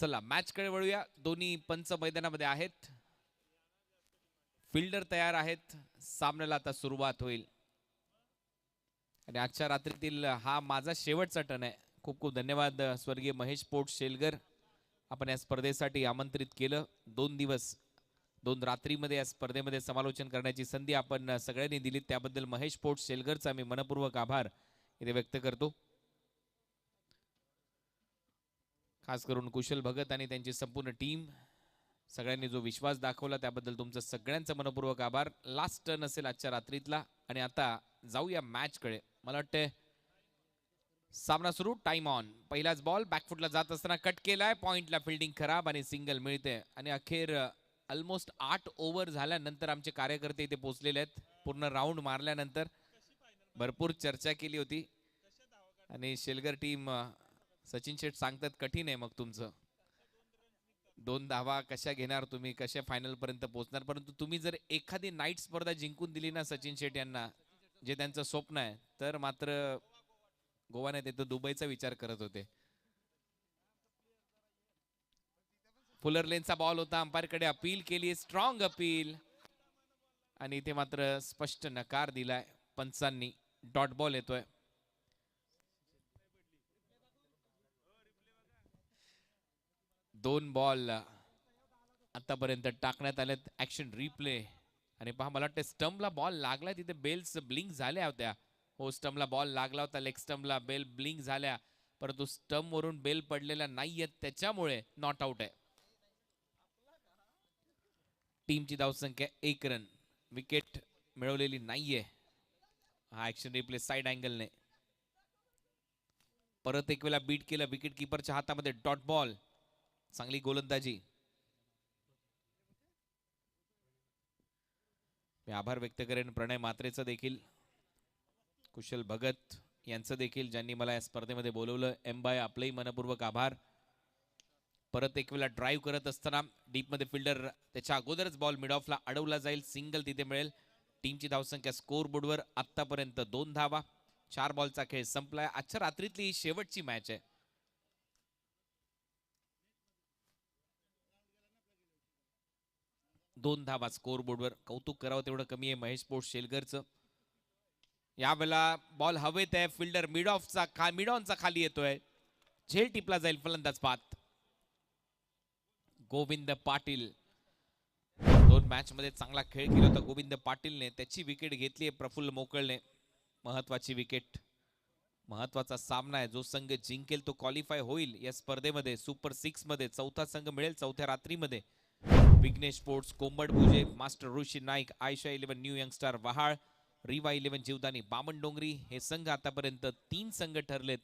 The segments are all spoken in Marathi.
चला मॅचकडे वळूया. दोन्ही पंच मैदानामध्ये आहेत, फिल्डर तयार आहेत. सामन्याला आता सुरुवात होईल आणि आजच्या रात्रीतील हा माझा शेवटचा टर्न आहे. खूप खूप धन्यवाद स्वर्गीय महेश पोट शेलगर, आपण या स्पर्धेसाठी आमंत्रित केलं. 2 दिवस 2 रात्रीमध्ये या स्पर्धेमध्ये समालोचन करण्याची संधी आपण सगळ्यांनी दिली, त्याबद्दल महेश पोट शेलगरचा मी मनपूर्वक आभार इथे व्यक्त करतो. खास करून कुशल भगत आणि त्यांची संपूर्ण टीम, सगळ्यांनी जो विश्वास दाखवला त्याबद्दल तुमचं सगळ्यांचं मनपूर्वक आभार. लास्ट टर्न असेल आजच्या रात्रीतला आणि आता जाऊया मॅचकडे. मला वाटतं सामना सुरू, टाइम ऑन. पहिलाच बॉल बॅकफुटला जात असताना कट केलाय, पॉइंटला फिल्डिंग खराब आणि सिंगल मिळते. आणि अखेर ऑलमोस्ट 8 ओव्हर झाल्यानंतर आमचे कार्यकर्ते इथे पोहोचलेले आहेत. पूर्ण राऊंड मारल्यानंतर भरपूर चर्चा केली होती आणि शेलगर टीम सचिन शेठ सांगतात कठीण आहे मग तुमचं, 2 धावा कशा घेणार तुम्ही, कशा फायनल पर्यंत पोहोचणार. परंतु तुम्ही जर एखादी नाईट स्पर्धा जिंकून दिली ना सचिन शेठ यांना, जे त्यांचं स्वप्न आहे, तर मात्र गोवा नाही ते दुबईचा विचार करत होते. फुलर लेनचा बॉल होता, अंपायरकडे अपील केली, स्ट्रॉंग अपील, आणि इथे मात्र स्पष्ट नकार दिलाय पंचांनी. डॉट बॉल येतोय. दोन बॉल आतापर्यंत टाकण्यात आलेत. ऍक्शन रिप्ले आणि पहा, मला वाटतं स्टंपला बॉल लागला, तिथे बेल्स ब्लिंक झाल्या होत्या. हो, स्टंपला बॉल लागला होता, लेग स्टंपला बेल ब्लिंक झाल्या, परंतु स्टंप वरून बेल पडलेल्या नाहीयेत, त्याच्यामुळे नॉट आउट आहे. टीमची धावसंख्या 1 रन. विकेट मिळवलेली नाहीये. हा ऍक्शन रिप्ले साइड अँगलने परत एक वेळा बीट केलं. विकेट कीपरच्या हातामध्ये डॉट बॉल. चांगली गोलंदाजी. मी आभार व्यक्त करेन प्रणय मात्रेचं देखील, कुशल भगत यांचं देखील, ज्यांनी मला या स्पर्धेमध्ये बोलवलं. एमबाय आपलंही मनपूर्वक आभार. परत एक वेळा ड्राईव्ह करत असताना डीप मध्ये फिल्डर त्याच्या अगोदरच बॉल मिड ऑफला अडवला जाईल, सिंगल तिथे मिळेल. टीमची धावसंख्या स्कोर बोर्डवर आतापर्यंत 2 धावा. 4 बॉलचा खेळ संपलाय. आजच्या रात्रीतली ही शेवटची मॅच आहे. दोन धावा स्कोर बोर्डवर. कौतुक करावं तेवढं कमी आहे महेश पोट शेलगरचं. यावेळेला बॉल हवेत आहे. फिल्डर मिड ऑनचा खाली येतोय. झेल टिपला जाईल. फलंदाज पात गोविंद पाटील. 2 मॅच मध्ये चांगला खेळ केला होता गोविंद पाटीलने. त्याची विकेट घेतली आहे प्रफुल्ल मोकळने. महत्वाची विकेट. महत्वाचा सामना आहे. जो संघ जिंकेल तो क्वालिफाय होईल या स्पर्धेमध्ये. सुपर 6 मध्ये 4था संघ मिळेल 4थ्या रात्रीमध्ये. विघ्नेश स्पोर्ट्स, कोंबड भुजे, मास्टर ऋषी नाईक, आयशा 11 न्यू यंगस्टार वहाळ, रिवा 11 जीवदानी, बामणडोंगरी, हे संघ आतापर्यंत 3 संघ ठरलेत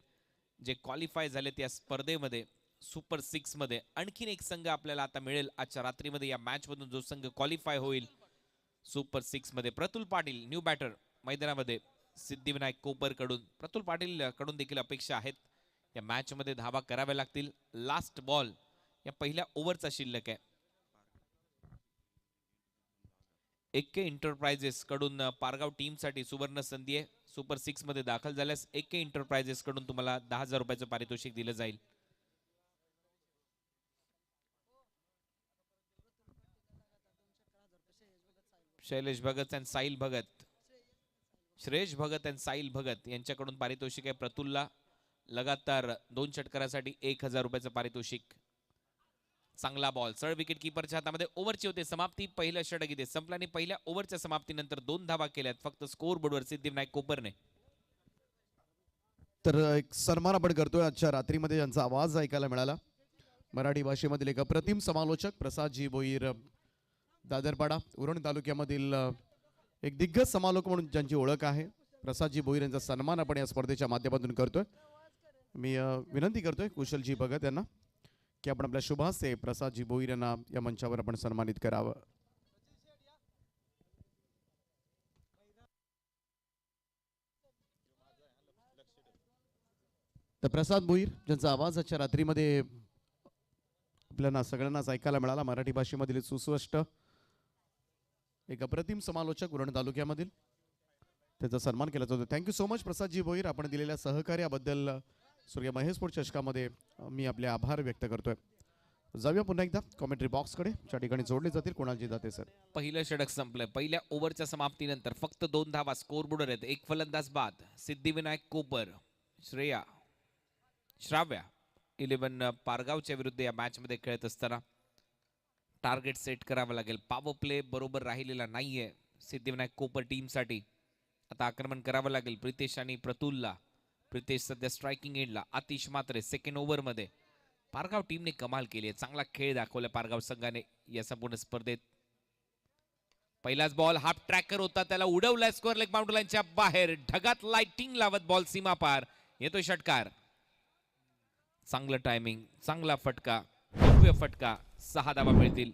जे क्वालिफाय झालेत या स्पर्धेमध्ये. सुपर 6 मध्ये आणखीन एक संघ आपल्याला आता मिळेल आजच्या रात्रीमध्ये या मॅच मधून, जो संघ क्वालिफाय होईल सुपर 6 मध्ये. प्रतुल पाटील न्यू बॅटर मैदानामध्ये सिद्धिविनायक कोपर कडून. प्रतुल पाटील कडून देखील अपेक्षा आहेत या मॅच मध्ये धावा कराव्या लागतील. लास्ट बॉल या पहिल्या ओव्हरचा शिल्लक आहे. एके एंटरप्राइजेस कडून पारगाव टीम साठी सुवर्ण संधी आहे. सुपर 6 मध्ये दाखल झाल्यास एके एंटरप्राइजेस कडून तुम्हाला 10,000 रुपयाचं पारितोषिक दिलं जाईल. शैलेश भगत आणि साहिल भगत, श्रेयश भगत आणि साहिल भगत यांच्याकडून पारितोषिक आहे. प्रतुलला लगातार 2 षटकारासाठी 1,000 रुपयाचं पारितोषिक. चांगला बॉल सळ विकेट कीपरच्या हातामध्ये. ओव्हरची होते समाप्ती. पहिलं षटक इथे संपलं आणि पहिल्या ओव्हरच्या समाप्तीनंतर 2 धावा केल्यात फक्त स्कोर बोर्डवर सिद्धिविनायक कोपरने. तर एक सन्मान आपण करतोय आजच्या रात्रीमध्ये ज्यांचा आवाज ऐकायला मिळाला. मराठी भाषेमधील एक अप्रतिम समालोचक प्रसादजी भोईर, दादरपाडा उरण तालुक्यामधील एक दिग्गज समालोचक म्हणून ज्यांची ओळख आहे. प्रसादजी भोईर यांचा सन्मान आपण या स्पर्धेच्या माध्यमातून करतोय. मी विनंती करतोय कुशलजी भगत यांना की आपण आपल्या शुभास्ते प्रसादजी भोईर यांना या मंचावर आपण सन्मानित करावं. तर प्रसाद भोईर ज्यांचा आवाज आजच्या रात्रीमध्ये आपल्याला सगळ्यांनाच ऐकायला मिळाला. मराठी भाषेमधील सुस्पष्ट एक अप्रतिम समालोचक उरण तालुक्यामधील, त्याचा सन्मान केला जातो. Thank you so much प्रसादजी Bhoir. आपण दिलेल्या सहकार्याबद्दल स्वर्गीय महेश स्पोर्ट्स चषकामध्ये मी आपले आभार व्यक्त करतोय. जाऊया पुन्हा एकदा कॉमेंट्री बॉक्सकडे, ज्या ठिकाणी जोडले जातील कोणाची जाते सर. पहिलं षटक संपलंय. पहिल्या ओव्हरच्या समाप्तीनंतर फक्त 2 धावा स्कोर बोर्डवर आहेत. एक फलंदाज बाद. सिद्धिविनायक कोपर, श्राव्या 11 पारगावच्या विरुद्ध या मॅच मध्ये खेळत असताना टार्गेट सेट करावं लागेल. पॉवर प्ले बरोबर राहिलेला नाहीये सिद्धिविनायक कोपर टीमसाठी. आता आक्रमण करावं लागेल प्रितेश आणि प्रतुलला. प्रितेश सध्या स्ट्रायकिंग एंडला. आतिश मात्रे सेकंड ओव्हर मध्ये. पारगाव टीमने कमाल केली आहे. चांगला खेळ दाखवला पारगाव संघाने या संपूर्ण स्पर्धेत. पहिलाच बॉल हाफ ट्रॅकर होता, त्याला उडवलाय स्कोअर लेग बाउंड्री लाईनच्या बाहेर. ढगात लाइटिंग लावत बॉल सीमा पार. येतोय षटकार. चांगलं टायमिंग, चांगला फटका, भव्य फटका. 6 धावा मिळतील.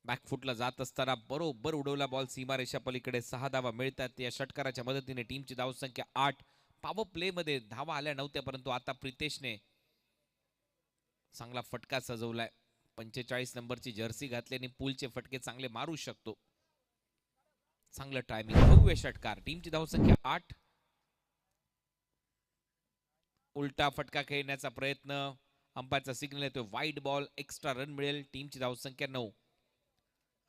बॅकफुटला जात असताना बरोबर उडवला बॉल सीमारेषा पलीकडे. 6 धावा मिळतात. या षटकाराच्या मदतीने टीमची धावसंख्या 8. पॉवर प्ले मध्ये धावा आल्या नव्हत्या, परंतु आता प्रितेशने चांगला फटका सजवलाय. 45 नंबरची जर्सी घातल्याने पूलचे फटके चांगले मारू शकतो. चांगलं टायमिंग, भव्य षटकार. टीमची धावसंख्या 8. उलटा फटका खेळण्याचा प्रयत्न. अंपायरचा सिग्नल येतोय वाईड बॉल. एक्स्ट्रा रन मिळेल. टीमची धावसंख्या 9.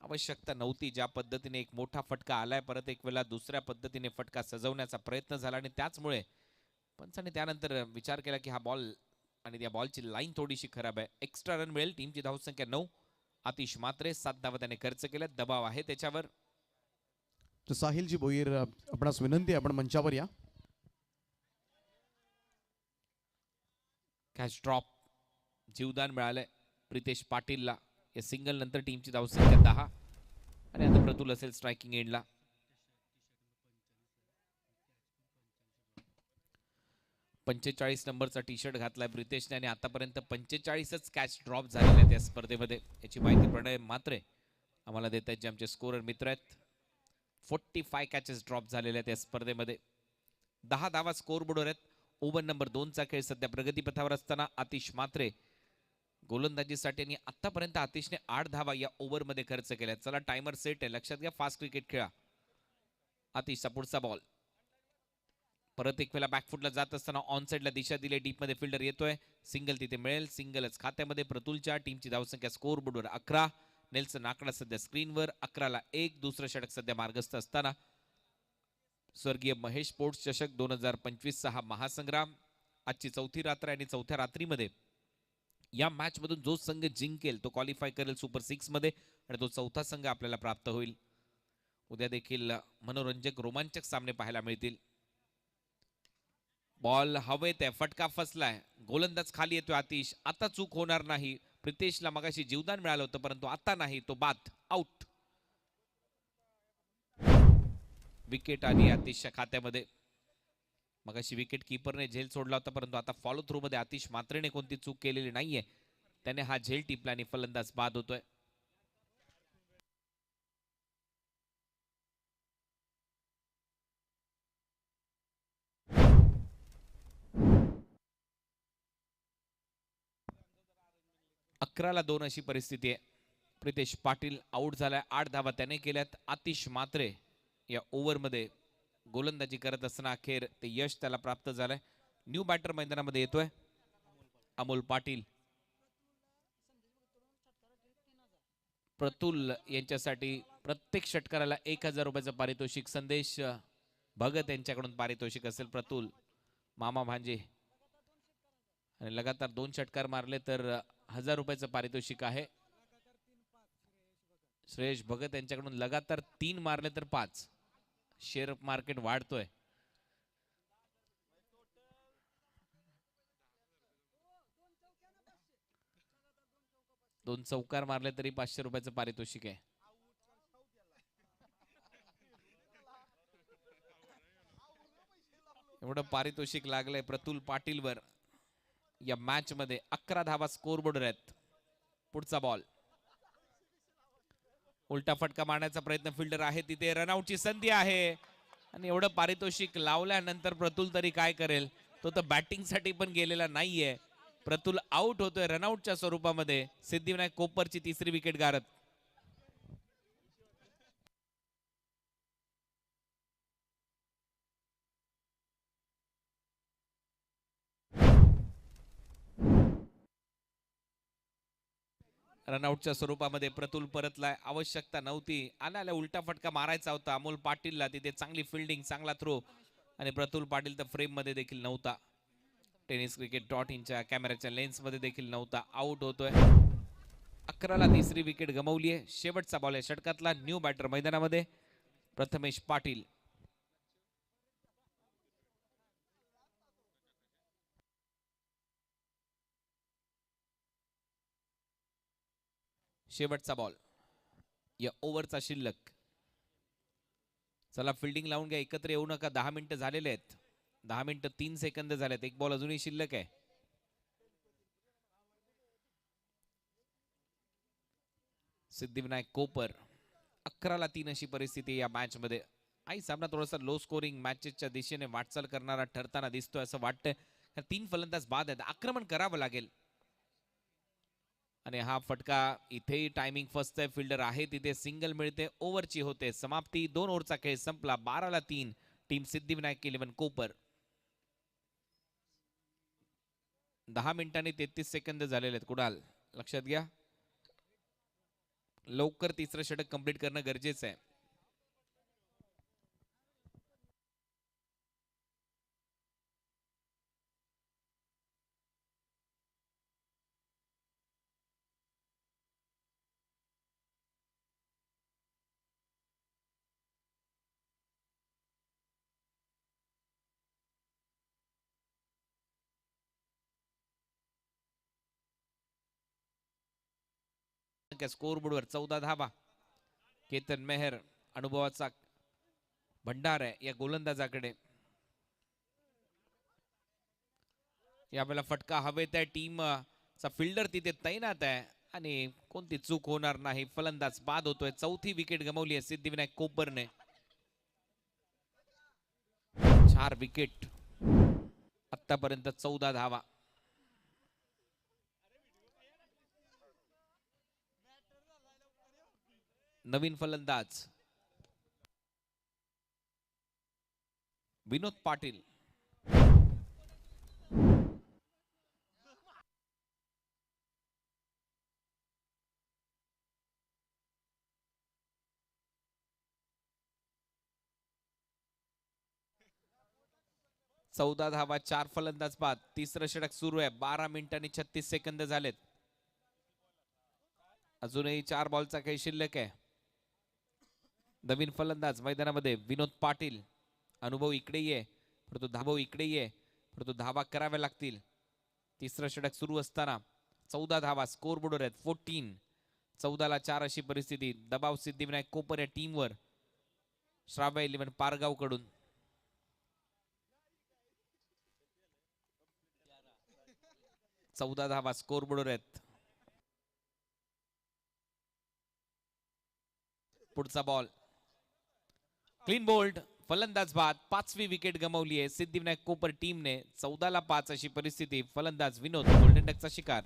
आवश्यकता नव्हती. ज्या पद्धतीने एक मोठा फटका आलाय, परत एक वेळा दुसऱ्या पद्धतीने फटका सजवण्याचा प्रयत्न झाला आणि त्याचमुळे पंचाने त्यानंतर विचार केला की हा बॉल आणि त्या बॉलची लाईन थोडीशी खराब आहे. एक्स्ट्रा रन मिळेल. टीमची धावसंख्या 9. आतिश मात्रे 7 धावा त्याने खर्च केल्या. दबाव आहे त्याच्यावर. तर साहिलजी भोईर, आपणास विनंती आहे, आपण मंचावर या. कॅच ड्रॉप, जीवदान मिळालंय प्रितेश पाटीलला. या सिंगल नंतर टीमची धावसंख्या 10. आणि आता प्रतुल असेल स्ट्रायकिंग एंडला. 45 नंबरचा टी शर्ट घातलाय प्रितेशने आणि आतापर्यंत 45च कॅच ड्रॉप झालेले आहेत या स्पर्धेमध्ये. याची माहिती प्रणय मात्रे आम्हाला देत आहेत, जे आमचे स्कोरर मित्र आहेत. 45 कॅचेस ड्रॉप झालेले आहेत या स्पर्धेमध्ये. 10 धावा स्कोर बोर्डवर आहेत. ओव्हर नंबर 2चा खेळ सध्या प्रगतीपथावर असताना आतिश मात्रे गोलंदाजीसाठी आणि आतापर्यंत आतिशने 8 धावा या ओव्हरमध्ये खर्च केल्या. चला टायमर सेट आहे, लक्षात घ्या. फास्ट क्रिकेट खेळा. आतिशचा पुढचा बॉल. परत एक वेळा बॅकफुटला जात असताना ऑन साइडला दिशा दिली. डीप मध्ये फिल्डर येतोय. सिंगल तिथे मिळेल. सिंगलच खात्यामध्ये प्रतुलच्या. टीमची धावसंख्या स्कोर बोर्डवर 11. नेल्सन आकडा सध्या स्क्रीनवर. 11ला 1. दुसरं षटक सध्या मार्गस्थ असताना स्वर्गीय महेश स्पोर्ट्स चषक 2025 हा महासंग्राम. आजची चौथी रात्र आणि चौथ्या रात्रीमध्ये या मॅच मधून जो संघ जिंकेल तो क्वालिफाय करेल सुपर 6 मध्ये आणि तो चौथा संघ आपल्याला प्राप्त होईल. उद्या देखील मनोरंजक रोमांचक सामने पाहायला मिळतील. बॉल हवेत आहे, फटका फसलाय. गोलंदाज खाली येतोय आतिश. आता चूक होणार नाही. प्रितेशला मगाशी जीवदान मिळालं होतं, परंतु आता नाही. तो बाद, आउट. विकेट आली आतिशच्या खात्यामध्ये. मगाशी विकेट कीपरने झेल सोडला होता, परंतु आता फॉलो थ्रू मध्ये आतिश मात्रेने कोणती चूक केलेली नाहीये. त्याने हा झेल टिपला आणि फलंदाज बाद होतोय. अकराला 2 अशी परिस्थिती आहे. प्रितेश पाटील आउट झालाय. 8 धावा त्याने केल्यात. आतिश मात्रे या ओव्हर मध्ये गोलंदाजी करत असताना अखेर ते यश त्याला प्राप्त झालंय. न्यू बॅटर मैदानामध्ये येतोय अमोल पाटील. प्रतुल यांच्यासाठी प्रत्येक षटकाराला 1000 रुपयाचं पारितोषिक. संदेश भगत यांच्याकडून पारितोषिक असेल. प्रतुल मामा भांजे आणि लगातार 2 षटकार मारले तर 1000 रुपयाचं पारितोषिक आहे. श्रेयश भगत यांच्याकडून लगातार 3 मारले तर 5. शेअर मार्केट वाढतोय. दोन चौकार मारले तरी 500 रुपयाचं पारितोषिक आहे. एवढं पारितोषिक लागलंय प्रतुल पाटीलवर या मॅच मध्ये. 11 धावा स्कोर बोर्डवर आहेत. पुढचा बॉल. उलटा फटका मारण्याचा प्रयत्न. फिल्डर आहे तिथे. रनआउटची संधी आहे आणि एवढं पारितोषिक लावल्यानंतर प्रतुल तरी काय करेल. तो तर बॅटिंग साठी पण गेलेला नाहीये. प्रतुल आउट होतोय रनआउटच्या स्वरूपामध्ये. सिद्धिविनायक कोपरची 3री विकेट गारत. रनआउटच्या स्वरूपामध्ये प्रतुल परतलाय. आवश्यकता नव्हती, आल्याला उलटा फटका मारायचा होता अमोल पाटीलला. तिथे चांगली फिल्डिंग, चांगला थ्रो, आणि प्रतुल पाटील तर फ्रेम मध्ये देखील नव्हता. टेनिस क्रिकेट डॉट इनच्या कॅमेऱ्याच्या लेन्स मध्ये देखील नव्हता. आउट होतोय. 11ला तिसरी विकेट गमावली आहे. शेवटचा बॉल आहे षटकातला. न्यू बॅटर मैदानामध्ये प्रथमेश पाटील. शेवटचा बॉल या ओव्हरचा शिल्लक. चला फिल्डिंग लावून घ्या, एकत्र येऊ नका. 10 मिनिटं झालेले आहेत. 10 मिनिटं 3 सेकंद झालेत. एक बॉल अजूनही शिल्लक आहे. सिद्धिविनायक कोपर. 11ला 3 अशी परिस्थिती या मॅच मध्ये. आई सामना थोडासा लो स्कोरिंग मॅचेसच्या दिशेने वाटचाल करणारा ठरताना दिसतोय असं वाटतंय. 3 फलंदाज बाद आहेत. आक्रमण करावं लागेल. आणि हा फटका इथेही टायमिंग फसतंय. फिल्डर आहे तिथे, सिंगल मिळते. ओव्हरची होते समाप्ती. 2 ओव्हरचा खेळ संपला. 12ला 3. टीम सिद्धिविनायक 11 कोपर. 10 मिनिटांनी 33 सेकंद झालेले आहेत. कुणाल लक्षात घ्या, लवकर तिसरं षटक कंप्लीट करणं गरजेचं आहे. स्कोर बोर्डवर 14 धावा. केतन मेहर अनुभवाचा भंडार आहे या गोलंदाजाकडे. यावेळेला फटका हवेत आहे. टीम चा फिल्डर तिथे तैनात आहे आणि कोणती चूक होणार नाही. फलंदाज बाद होतोय. चौथी विकेट गमावली आहे सिद्धिविनायक कोपरने. 4 विकेट, आतापर्यंत 14 धावा. नवीन फलंदाज विनोद पाटील. चौदा धावा, 4 फलंदाज बाद. तिसरं षटक सुरू आहे. 12 मिनिटांनी 36 सेकंद झालेत. अजूनही 4 बॉलचा काही शिल्लक आहे. नवीन फलंदाज मैदानामध्ये विनोद पाटील. अनुभव इकडेही आहे, परंतु धावा इकडेही आहे, परंतु धावा कराव्या लागतील. तिसरं षटक सुरू असताना 14 धावा स्कोर बोर्डवर आहेत. 14. 14ला 4 अशी परिस्थिती. दबाव सिद्धिविनायक कोपर या टीमवर श्राव्य 11 पारगाव कडून. चौदा धावा स्कोर बोर्डवर आहेत. पुढचा बॉल क्लीन बोल्ड. फलंदाज बाद. 5वी विकेट गमावली आहे सिद्धिविनायक कोपर टीमने. 14ला 5 अशी परिस्थिती. फलंदाज विनोद गोल्डन डकचा शिकार.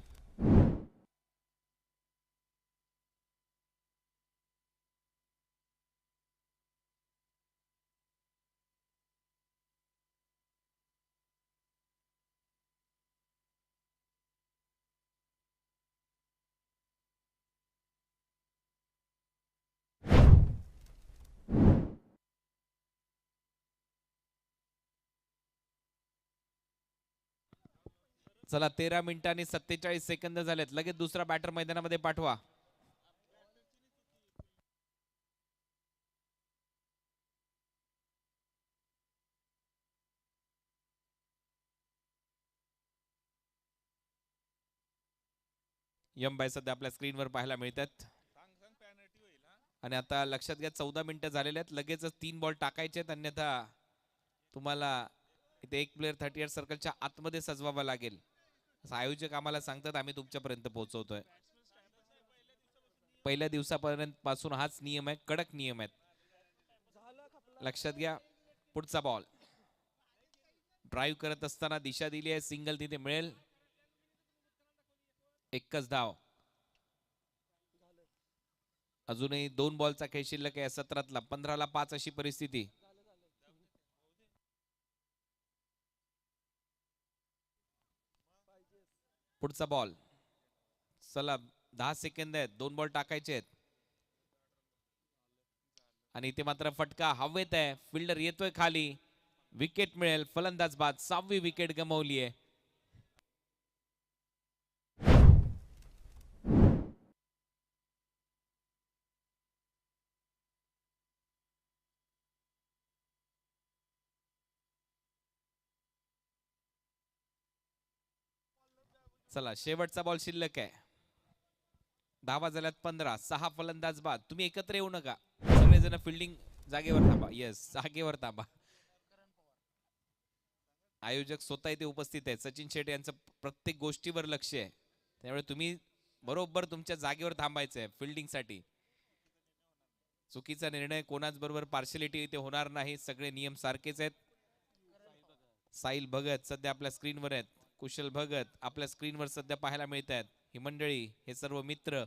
चला 13 मिनिटांनी 47 सेकंद झालेत. लगेच दुसरा बॅटर मैदानामध्ये पाठवा. यमबाई सध्या आपल्या स्क्रीनवर पाहायला मिळतात. आणि आता लक्षात घ्या 14 मिनिटं झालेले आहेत. लगेचच 3 बॉल टाकायचे आहेत, अन्यथा तुम्हाला इथे एक प्लेअर 38 सर्कलच्या आतमध्ये सजवावा लागेल असं आयोजक आम्हाला सांगतात. आम्ही तुमच्यापर्यंत पोहोचवतोय. पहिल्या दिवसापर्यंत पासून हाच नियम आहे. कडक नियम आहेत, लक्षात घ्या. पुढचा बॉल ड्राईव्ह करत असताना दिशा दिली आहे. सिंगल तिथे मिळेल. एकच धाव. अजूनही 2 बॉलचा खेळ शिल्लक आहे 17तला. 15ला 5 अशी परिस्थिती. पुढचा बॉल. चला 10 सेकंद आहेत, 2 बॉल टाकायचे आहेत. आणि इथे मात्र फटका हवेत आहे, फिल्डर येतोय खाली, विकेट मिळेल. फलंदाज बाद, 6वी विकेट गमावली आहे. चला शेवटचा बॉल शिल्लक आहे. धावा झाल्यात 15, 6 फलंदाज बाद. तुम्ही एकत्र येऊ नका, सगळेजण फिल्डिंग जागेवर थांबा. येस, जागेवर थांबा. आयोजक स्वतः इथे उपस्थित आहेत. सचिन शेट्टी यांचं प्रत्येक गोष्टीवर लक्ष आहे, त्यामुळे तुम्ही बरोबर तुमच्या जागेवर थांबायचं आहे फिल्डिंगसाठी. चुकीचा निर्णय कोणाच बरोबर पार्शलिटी इथे होणार नाही, सगळे नियम सारखेच आहेत. साहिल भगत सध्या आपल्या स्क्रीनवर आहेत, कुशल भगत आपल्या स्क्रीनवर सध्या पाहायला मिळत आहेत. ही मंडळी, हे सर्व मित्र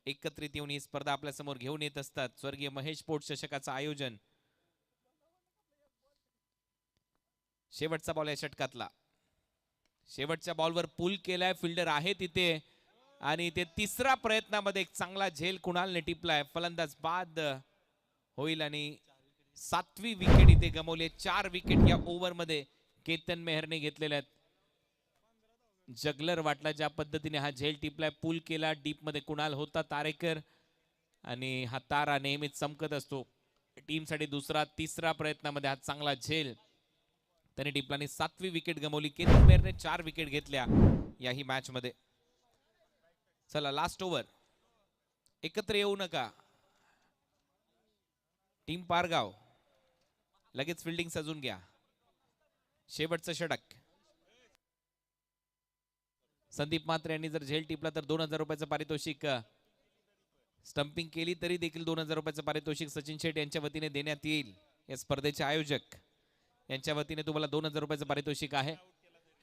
एकत्रित येऊन ही स्पर्धा आपल्या समोर घेऊन येत असतात. स्वर्गीय महेश स्पोर्ट्स चषकाचं आयोजन. शेवटचा बॉल आहे षटकातला. शेवटच्या बॉलवर पुल केलाय, फिल्डर आहे तिथे आणि ते तिसऱ्या प्रयत्नामध्ये एक चांगला झेल कुणालने टिपलाय. फलंदाज बाद होईल आणि 7वी विकेट इथे गमावली. 4 विकेट या ओव्हरमध्ये केतन मेहरने घेतलेल्या आहेत. जगलर वाटला ज्या पद्धतीने हा झेल टिपलाय, पूल केला. डीप मध्ये कुणाल होता, तारेकर, आणि हा तारा नेहमीच चमकत असतो टीम साठी. दुसरा तिसरा प्रयत्नामध्ये हा चांगला झेल त्याने टिपला आणि 7वी विकेट गमावली. केतन मेहरने 4 विकेट घेतल्या याही मॅच मध्ये. चला लास्ट ओव्हर, एकत्र येऊ नका टीम पारगाव, लगेच फिल्डिंग सजून घ्या. शेवटचं षटक. संदीप म्हात्रे यांनी जर झेल टिपला तर 2000 रुपयाचं पारितोषिक, स्टंपिंग केली तरी देखील 2000 रुपयाचं पारितोषिक सचिन शेट्टी यांच्या वतीने देण्यात येईल. या स्पर्धेचे आयोजक यांच्या वतीने तुम्हाला 2000 रुपयाचं पारितोषिक आहे.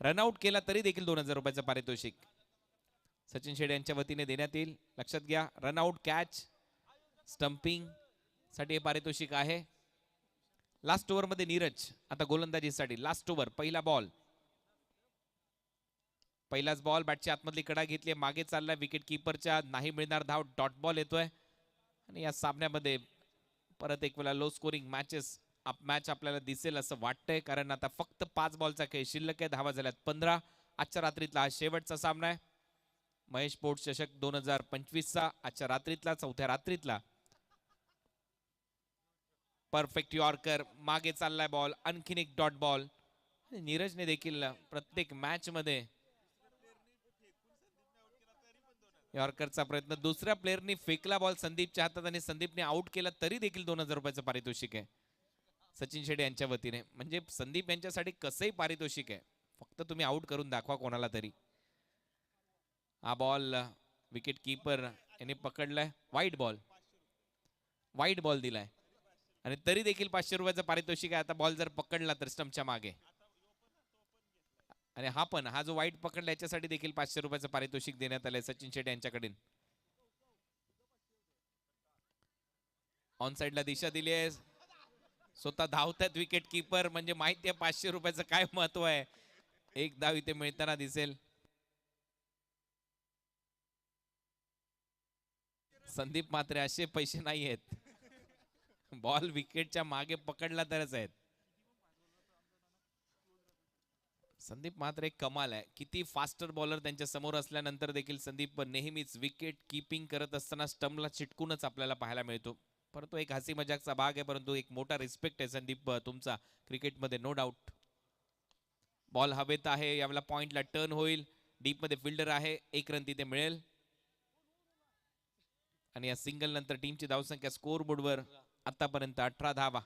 रनआउट केला तरी देखील 2000 रुपयाचं पारितोषिक सचिन शेट्टी यांच्या वतीने देण्यात येईल. लक्षात घ्या, रनआउट, कॅच, स्टंपिंग साठी हे पारितोषिक आहे. लास्ट ओव्हर मध्ये नीरज आता गोलंदाजीसाठी. लास्ट ओव्हर, पहिला बॉल, पहिलाच बॉल. बॅटची आतमधली कडा घेतली, मागे चाललाय विकेट किपरच्या, नाही मिळणार धाव. डॉट बॉल येतोय आणि या सामन्यामध्ये परत एक वेळा लो स्कोरिंग मॅच आपल्याला दिसेल असं वाटतंय, कारण आता फक्त 5 बॉलचा खेळ शिल्लक आहे. धावा झाल्यात 15. आजच्या रात्रीतला हा शेवटचा सामना आहे महेश स्पोर्ट्स चषक 2025चा. आजच्या रात्रीतला, चौथ्या रात्रीतला. परफेक्ट यॉर्कर, मागे चाललाय बॉल, आणखीन एक डॉट बॉल. नीरजने देखील प्रत्येक मॅच मध्ये यॉर्करचा प्रयत्न, दुसऱ्या प्लेअरनी फेकला बॉल संदीपच्या हातात आणि संदीपने आउट केला तरी देखील 2000 रुपयाचं पारितोषिक आहे सचिन शेट्टी यांच्या वतीने. म्हणजे संदीप यांच्यासाठी कसंही पारितोषिक आहे, फक्त तुम्ही आउट करून दाखवा कोणाला तरी. हा बॉल विकेट कीपर याने पकडलाय, वाईट बॉल दिलाय आणि तरी देखील 500 रुपयाचं पारितोषिक आहे. आता बॉल जर पकडला तर स्टंपच्या मागे, आणि हा जो वाईट पकडला याच्यासाठी देखील 500 रुपयाचं पारितोषिक देण्यात आलंय सचिन शेट्टी यांच्याकडे. ऑन साइडला दिशा दिली आहे, स्वतः धावतात विकेट कीपर, म्हणजे माहिती आहे 500 रुपयाचं काय महत्व आहे. एक धाव इथे मिळताना दिसेल. संदीप म्हात्रे असे पैसे नाही आहेत, बॉल विकेटच्या मागे पकडला तरच आहेत. संदीप म्हात्रे कमाल आहे, किती फास्टर बॉलर त्यांच्या समोर असल्यानंतर देखील संदीप नेहमीच विकेट कीपिंग करत असताना स्टंपला चिटकूनच आपल्याला पाहायला मिळतो. परंतु एक हसी मजाकचा भाग आहे, परंतु एक मोठा रिस्पेक्ट आहे संदीप तुमचा क्रिकेटमध्ये, नो डाऊट. बॉल हवेत आहे, यावेळेला पॉइंटला टर्न होईल, डीप मध्ये फिल्डर आहे, 1 रन तिथे मिळेल आणि या सिंगल नंतर टीमची धावसंख्या स्कोर बोर्डवर आतापर्यंत 18 धावा.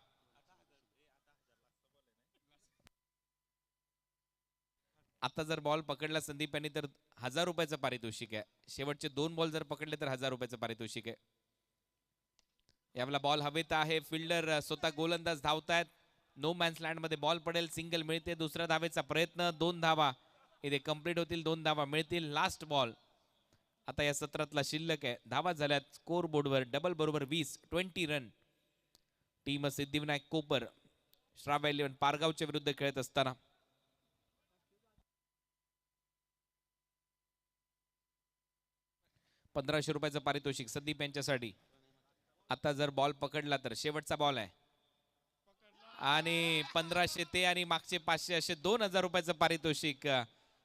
आता जर बॉल पकडला संदीप यांनी तर 1000 रुपयाचं पारितोषिक आहे. शेवटचे 2 बॉल जर पकडले तर 1000 रुपयाचं पारितोषिक आहे. यावेळेला बॉल हवेत आहे, फिल्डर स्वतः गोलंदाज धावतायत, नो मॅन्स लँड मध्ये बॉल पडेल, सिंगल मिळते. दुसऱ्या धावेचा प्रयत्न, 2 धावा इथे कंप्लीट होतील, 2 धावा मिळतील. लास्ट बॉल आता या सत्रातला शिल्लक आहे. धावा झाल्यात स्कोर बोर्डवर डबल बरोबर 20 रन. टीम सिद्धिविनायक कोपर श्राव्य 11 पारगावच्या विरुद्ध खेळत असताना. 1500 रुपयाचं पारितोषिक संदीप यांच्यासाठी. आता जर बॉल पकडला तर शेवटचा बॉल आहे आणि 1500 ते आणि मागचे 500 असे 2000 रुपयाचं पारितोषिक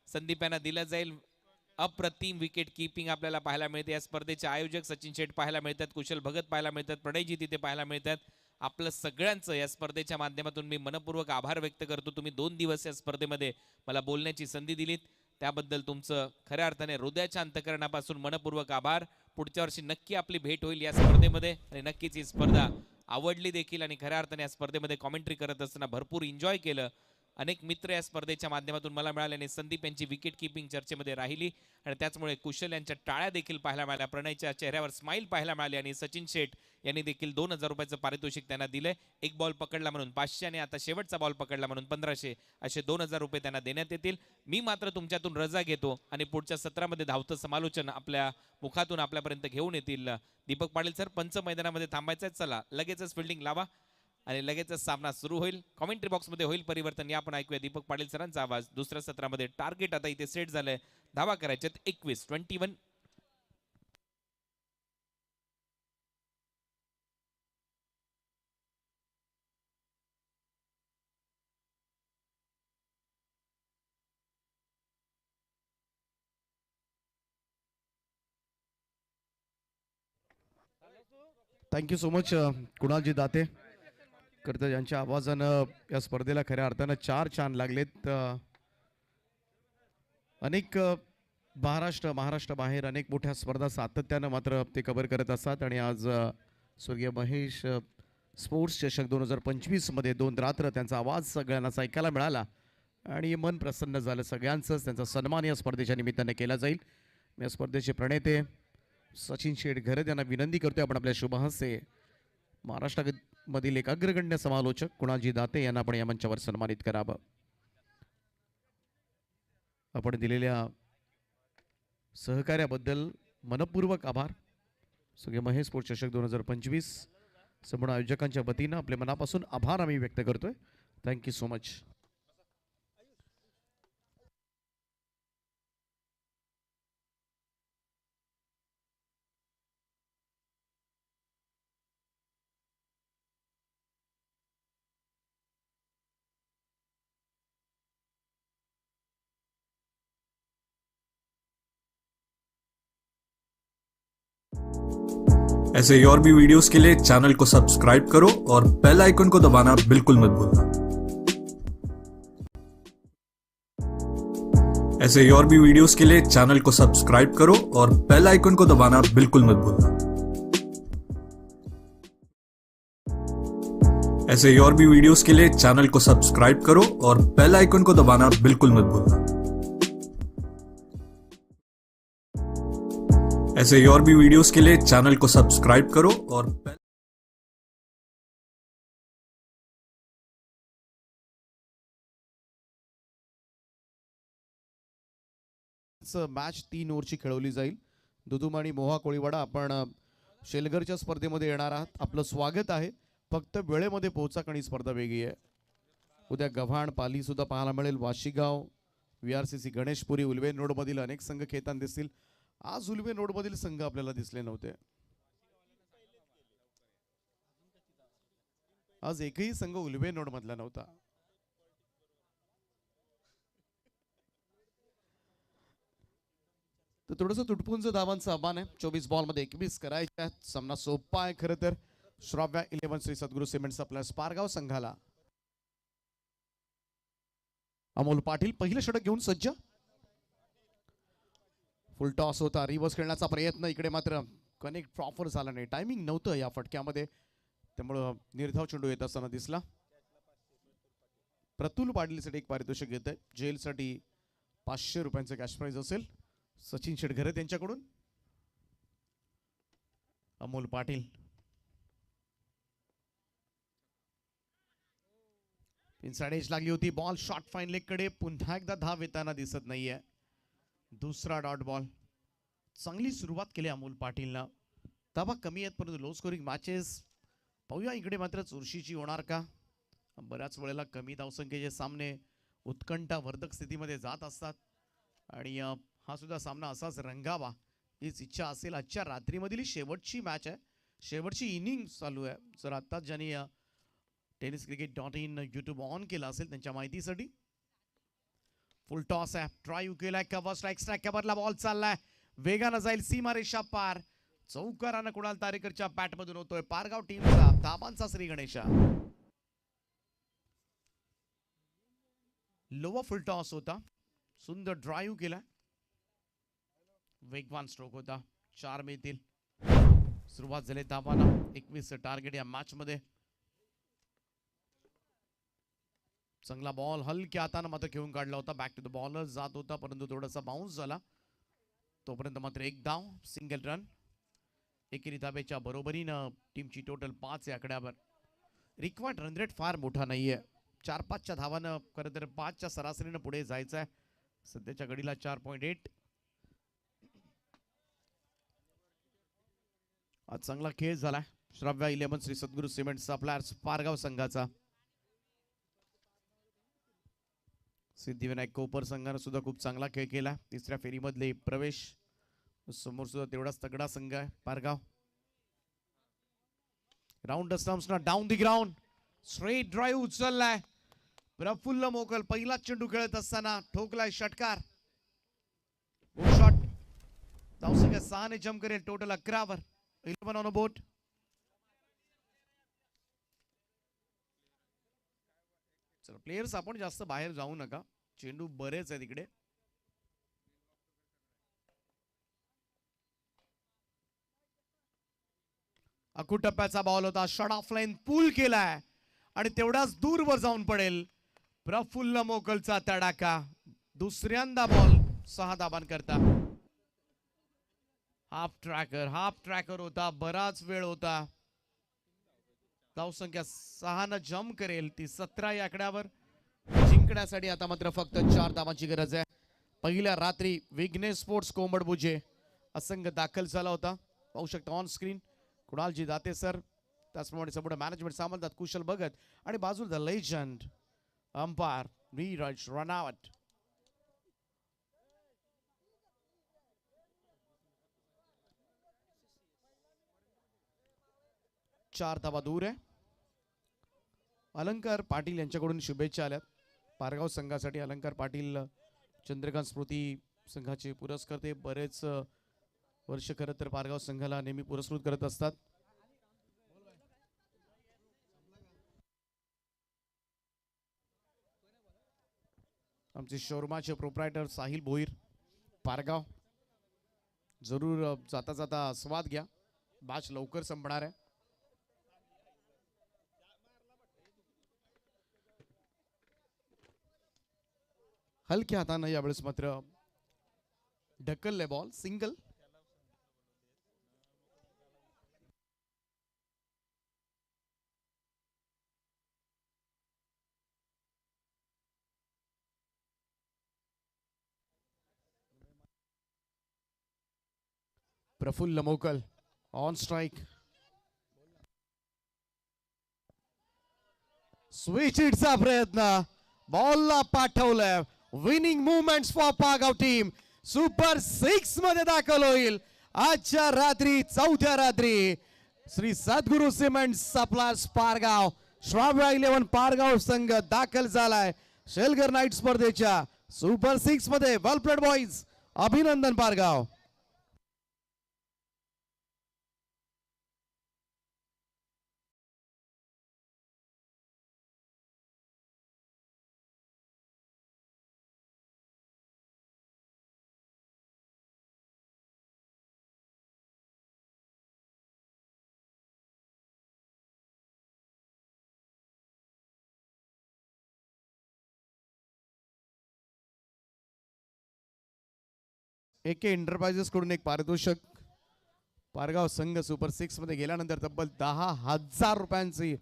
संदीप यांना दिलं जाईल. अप्रतिम विकेट कीपिंग आपल्याला पाहायला मिळते. या स्पर्धेचे आयोजक सचिन शेठ पाहायला मिळतात, कुशल भगत पाहायला मिळतात, प्रणयजी तिथे पाहायला मिळतात. आपलं सगळ्यांचं या स्पर्धेच्या माध्यमातून मी मनपूर्वक आभार व्यक्त करतो. तुम्ही 2 दिवस या स्पर्धेमध्ये मला बोलण्याची संधी दिलीत, त्याबद्दल तुमचं खऱ्या अर्थाने हृदयाच्या अंतकरणापासून मनपूर्वक आभार. पुढच्या वर्षी नक्की आपली भेट होईल या स्पर्धेमध्ये आणि नक्कीच ही स्पर्धा आवडली देखील आणि खऱ्या अर्थाने या स्पर्धेमध्ये कॉमेंट्री करत असताना भरपूर एन्जॉय केलं. अनेक मित्र या स्पर्धेच्या माध्यमातून मला मिळाल्याने संदीप यांची विकेट कीपिंग चर्चेमध्ये राहिली आणि त्याचमुळे कुशल यांच्या टाळ्या देखील पाहायला मिळाल्या, प्रणयच्या चेहऱ्यावर स्माईल पाहायला मिळाली आणि सचिन शेठ यांनी देखील 2000 रुपयाचं पारितोषिक त्यांना दिलंय. एक बॉल पकडला म्हणून 500 आणि आता शेवटचा बॉल पकडला म्हणून 1500 असे 2000 रुपये त्यांना देण्यात येतील. मी मात्र तुमच्यातून रजा घेतो आणि पुढच्या सत्रामध्ये धावतं समालोचन आपल्या मुखातून आपल्यापर्यंत घेऊन येतील दीपक पाटील सर. पंच मैदानामध्ये थांबायचं, चला लगेचच फिल्डिंग लावा आणि लगेचच सामना सुरू होईल. कॉमेंट्री बॉक्समध्ये होईल परिवर्तन, या आपण ऐकूया दीपक पाटील सरांचा आवाज. दुसऱ्या सत्रामध्ये टार्गेट आता इथे सेट झालंय, धावा करायच्यात 21. थँक्यू सो मच कुणालजी दाते करता, यांच्या आवाजानं या स्पर्धेला खऱ्या अर्थानं 4 छान लागलेत. अनेक महाराष्ट्र बाहेर अनेक मोठ्या स्पर्धा सातत्यानं मात्र ते कव्हर करत असतात आणि आज स्वर्गीय महेश स्पोर्ट्स चषक 2025 मध्ये 2 रात्र त्यांचा आवाज सगळ्यांनाच ऐकायला मिळाला आणि मन प्रसन्न झालं सगळ्यांचंच. त्यांचा सन्मान या स्पर्धेच्या निमित्ताने केला जाईल. या स्पर्धेचे प्रणेते सचिन शेठ घरत यांना विनंती करतोय आपण आपल्या शुभ हस्ते महाराष्ट्रामधील एक अग्रगण्य समालोचक कुणालजी दाते यांना आपण या मंचावर सन्मानित करावं. आपण दिलेल्या सहकार्याबद्दल मनपूर्वक आभार. सगळे महेश स्पोर्ट्स चषक 2025 संपूर्ण आयोजकांच्या वतीनं आपले मनापासून आभार आम्ही व्यक्त करतोय. Thank you so much. ऐसे ही और भी वीडियोस के लिए चैनल को सब्सक्राइब करो और बेल आइकन को दबाना बिल्कुल मत भूलना। ऐसे ही और भी वीडियोस के लिए चैनल को सब्सक्राइब करो और बेल आइकन को दबाना बिल्कुल मत भूलना। ऐसे ही और भी वीडियोस के लिए चैनल को सब्सक्राइब करो और बेल आइकन को दबाना बिल्कुल मत भूलना। ऐसे ही और भी वीडियोस के लिए चैनल को सब्सक्राइब करो और मॅच 3 ओव्हरची खेळवली जाईल. दुदुम आणि मोहा कोळीवाडा आपण शेलगरच्या स्पर्धेमध्ये येणार आहात. आपलं स्वागत आहे. फक्त वेळेमध्ये पोहोचा, कारण ही स्पर्धा वेगळी आहे. उद्या गव्हाण पाली सुद्धा पाहायला मिळेल. वाशीगाव, VRCC, गणेशपुरी, उल्वेन रोडमधील अनेक संघ खेळताना दिसतील. आज उल्वेन रोडमधील संघ आपल्याला दिसले नव्हते. आज एकही संघ उल्वेन रोड मधला नव्हता. तर थोडंसं तुटपुंज धावांचं आव्हान आहे. 24 बॉलमध्ये 21 करायच्या. सामना सोपा आहे खरं तर. श्राव्या 11 श्री सद्गुरू सिमेंट्स आपल्या स्पारगाव संघाला. अमोल पाटील पहिलं षटक घेऊन सज्ज. फुल टॉस होता, रिव्हर्स खेळण्याचा प्रयत्न. इकडे मात्र कनेक्ट प्रॉपर झाला नाही. टायमिंग नव्हतं या फटक्यामध्ये, त्यामुळं निर्धाव चेंडू येत असताना दिसला. प्रतुल पाटीलसाठी एक पारितोषिक घेत आहे. जेलसाठी 500 रुपयांचं कॅश प्राइज असेल. सचिन शेटघरे त्यांच्याकडून. अमोल पाटील इनसाइड एज लागली होती. बॉल शॉर्ट फाईन लेग कडे. पुन्हा एकदा धाव येताना दिसत नाहीये. दुसरा डॉट बॉल. चांगली सुरुवात केली अमोल पाटीलनं. धावा कमी आहेत परंतु लो स्कोरिंग मॅचेस. पाहूया इकडे मात्र चुरशीची होणार का. बऱ्याच वेळेला कमी धावसंख्येचे सामने उत्कंठावर्धक स्थितीमध्ये जात असतात आणि हा सुद्धा सामना असाच रंगावा हीच इच्छा असेल. आजच्या रात्रीमधील ही शेवटची मॅच आहे, शेवटची इनिंग चालू आहे. जर आत्ताच ज्यांनी tenniscricket.in यूट्यूब ऑन केला असेल त्यांच्या माहितीसाठी. फुल टॉस आहे, ड्राईव्ह केलाय, कव्हर स्ट्राईक, स्ट्राईक कव्हरला बॉल चाललाय, वेगानं जाईल सीमारेषा पार. चौकारानं कुणाल तारेकरच्या बॅटमधून होतोय पारगाव टीमचा धाबांचा श्री गणेशा. लोवा फुल टॉस होता, सुंदर ड्राईव्ह केला, वेगवान स्ट्रोक होता. 4 मिळतील. सुरुवात झाली धाबांना. 21 टार्गेट या मॅच मध्ये. चांगला बॉल हलक्या हाताने मात्र खेळून काढला होता. बॅक टू द बॉलर जात होता, परंतु थोडासा बाउन्स झाला. तोपर्यंत मात्र एक धाव, सिंगल रन. एकेरी धाब्याच्या बरोबरीनं टीमची टोटल 5 आकड्यावर. रिक्वायर्ड रन रेट फार मोठा नाहीये. 4-5च्या धावानं खरं तर 5च्या सरासरीनं पुढे जायचं आहे. सध्याच्या घडीला 4.8. आज चांगला खेळ झालाय श्राव्या 11 श्री सद्गुरू सिमेंटचा प्लेयर्स पारगाव संघाचा. सिद्धिविनायक कोपर संघाने सुद्धा खूप चांगला खेळ केला. तिसऱ्या फेरीमधले प्रवेश. समोर सुद्धा तेवढाच तगडा संघ आहे पारगाव. राऊंड स्टंप्सना down the ground, straight drive उचललाय प्रफुल्ल मोकल. पहिला चेंडू खेळत असताना ठोकलाय षटकार. शॉट धावसंख्या 6 ने जम करेल. टोटल 11 वर. 11 ऑन अ बोट. चला प्लेयर्स आपण जास्त बाहेर जाऊ नका, चेंडू बरेच आहे तिकडे. अकू टप्प्याचा बॉल होता, शॉट ऑफ लाईन पूल केलाय आणि तेवढाच दूरवर जाऊन पडेल. प्रफुल्ल मोकलचा तडाखा. दुसऱ्यांदा बॉल 6 धाबांकरता. हाफ ट्रॅकर होता, बराच वेळ होता. धावसंख्या 6 न जम करेल. ती 17 या आकड्यावर. जिंकण्यासाठी आता मात्र फक्त 4 धावांची गरज आहे. पहिल्या रात्री विघ्नेश स्पोर्ट्स कोंबडबुजे असंघ दाखल झाला होता. पाहू शकता ऑन स्क्रीन कुणालजी दाते सर, त्याचप्रमाणे संपूर्ण मॅनेजमेंट सामंतात कुशल भगत आणि बाजूला द लेजंड अंपायर नीरज रनावट. चार धावा दूर आहे. अलंकार पाटील यांच्याकडून शुभेच्छा आल्यात पारगाव संघासाठी. अलंकार पाटील चंद्रकांत स्मृती संघाचे पुरस्कर्ते. बरेच वर्ष खरं तर पारगाव संघाला नेहमी पुरस्कृत करत असतात. आमचे शोरूमाचे प्रोप्रायटर साहिल भोईर पारगाव. जरूर जाता जाता स्वाद घ्या, मॅच लवकर संपणार आहे. हलक्या हाताने यावेळेस मात्र ढकलले बॉल. सिंगल. प्रफुल्ल मोकल ऑन स्ट्राइक. स्विच हिटचा प्रयत्न, बॉलला पाठवलंय. Winning movements for Pargaon team super 6 मध्ये दाखल होईल आजच्या रात्री. 4थ्या रात्री श्री सद्गुरू सिमेंट सप्लायर्स पारगाव. श्राव्या 11 पारगाव संघ दाखल झालाय शेलगर नाईट स्पर्धेच्या सुपर 6 मध्ये. वेल प्लेड बॉईज, अभिनंदन पारगाव. एके एंटरप्राइजेस कडून एक पारितोषिक. पारगाव संघ सुपर 6 मध्ये गेल्यानंतर तब्बल 10,000 रुपयांची